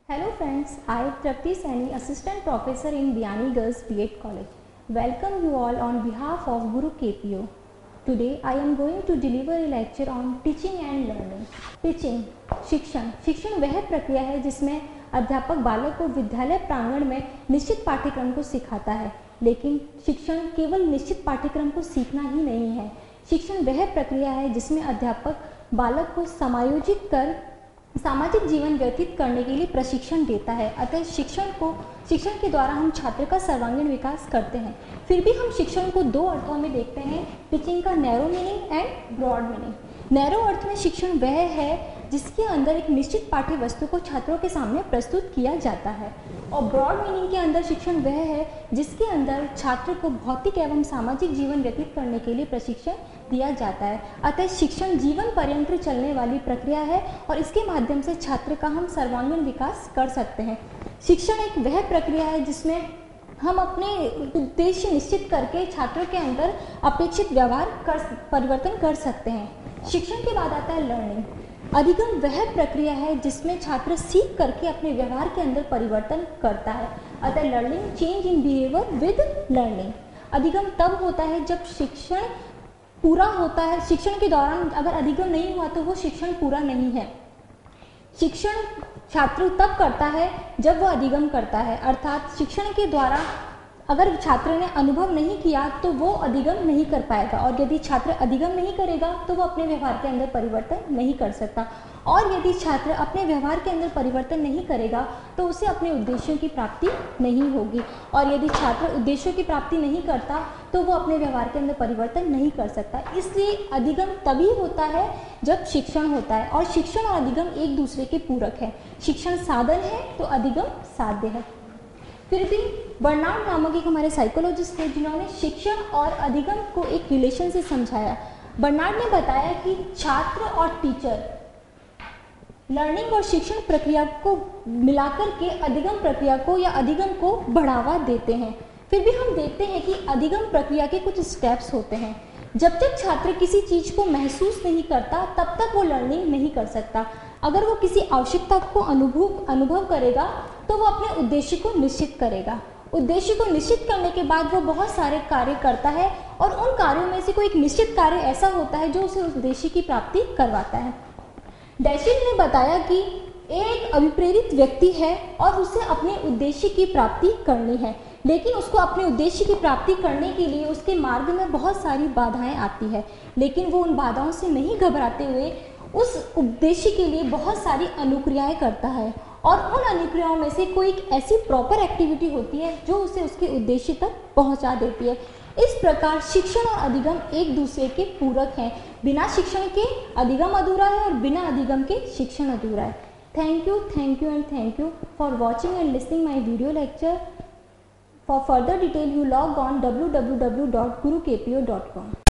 Hello friends, I Trapti Saini, Assistant Professor in Biani Girls B.Ed College. Welcome you all on behalf of Guru KPO. Today I am going to deliver a lecture on teaching and learning. Teaching, शिक्षण वह प्रक्रिया है जिसमें अध्यापक बालक को विद्यालय प्रांगण में निश्चित पाठ्यक्रम को सिखाता है, लेकिन शिक्षण केवल निश्चित पाठ्यक्रम को सीखना ही नहीं है। शिक्षण वह प्रक्रिया है जिसमें अध्यापक बालक को समायोजित कर सामाजिक जीवन व्यतीत करने के लिए प्रशिक्षण देता है। अतः शिक्षण के द्वारा हम छात्र का सर्वांगीण विकास करते हैं। फिर भी हम शिक्षण को दो अर्थों में देखते हैं, टीचिंग का narrow meaning and broad meaning. Narrow अर्थ में शिक्षण वह है जिसके अंदर एक निश्चित पाठ्य वस्तु को छात्रों के सामने प्रस्तुत किया जाता है, और ब्रॉड मीनिंग के अंदर शिक्षण वह है जिसके अंदर छात्र को भौतिक एवं सामाजिक जीवन व्यतीत करने के लिए प्रशिक्षण दिया जाता है। अतः शिक्षण जीवन पर्यंत चलने वाली प्रक्रिया है और इसके माध्यम से छात्र का हम सर्वांगीण विकास कर सकते हैं। शिक्षण एक वह प्रक्रिया है जिसमें हम अपने उद्देश्य निश्चित करके छात्रों के अंदर अपेक्षित परिवर्तन कर सकते हैं। शिक्षण के बाद आता है लर्निंग। अधिगम वह प्रक्रिया है जिसमें छात्र सीख करके अपने व्यवहार के अंदर परिवर्तन करता है। अतः learning change in behaviour with learning. अधिगम तब होता है जब शिक्षण पूरा होता है। शिक्षण के दौरान अगर अधिगम नहीं हुआ तो वो शिक्षण पूरा नहीं है। शिक्षण छात्र तब करता है जब वो अधिगम करता है, अर्थात शिक्षण के द्वारा अगर छात्र ने अनुभव नहीं किया तो वो अधिगम नहीं कर पाएगा, और यदि छात्र अधिगम नहीं करेगा तो वो अपने व्यवहार के अंदर परिवर्तन नहीं कर सकता, और यदि छात्र अपने व्यवहार के अंदर परिवर्तन नहीं करेगा तो उसे अपने उद्देश्यों की प्राप्ति नहीं होगी, और यदि छात्र उद्देश्यों की प्राप्ति नहीं करता तो वो अपने व्यवहार के अंदर परिवर्तन नहीं कर सकता। इसलिए अधिगम तभी होता है जब शिक्षण होता है, और शिक्षण और अधिगम एक दूसरे के पूरक है। शिक्षण साधन है तो अधिगम साध्य है। फिर भी बर्नार्ड नामक एक हमारे साइकोलॉजिस्ट थे जिन्होंने शिक्षण और अधिगम को एक रिलेशन से समझाया। बर्नार्ड ने बताया कि छात्र और टीचर लर्निंग और शिक्षण प्रक्रिया को मिलाकर के अधिगम प्रक्रिया को या अधिगम को बढ़ावा देते हैं। फिर भी हम देखते हैं कि अधिगम प्रक्रिया के कुछ स्टेप्स होते हैं। जब तक छात्र किसी चीज को महसूस नहीं करता तब तक वो लर्निंग नहीं कर सकता। अगर वो किसी आवश्यकता को अनुभव करेगा तो वो अपने उद्देश्य को निश्चित करेगा। उद्देश्य को निश्चित करने के बाद वो बहुत सारे कार्य करता है, और उन कार्यों में से कोई एक निश्चित कार्य ऐसा होता है जो उसे उस उद्देश्य की प्राप्ति करवाता है। डैशिल ने बताया कि एक अभिप्रेरित व्यक्ति है और उसे अपने उद्देश्य की प्राप्ति करनी है, लेकिन उसको अपने उद्देश्य की प्राप्ति करने के लिए उसके मार्ग में बहुत सारी बाधाएं आती है, लेकिन वो उन बाधाओं से नहीं घबराते हुए उस उद्देश्य के लिए बहुत सारी अनुक्रियाएं करता है, और उन अनुक्रियाओं में से कोई एक ऐसी प्रॉपर एक्टिविटी होती है जो उसे उसके उद्देश्य तक पहुंचा देती है। इस प्रकार शिक्षण और अधिगम एक दूसरे के पूरक हैं। बिना शिक्षण के अधिगम अधूरा है और बिना अधिगम के शिक्षण अधूरा है। Thank you and thank you for watching and listening my video lecture. For further detail, you log on www.gurukpo.com.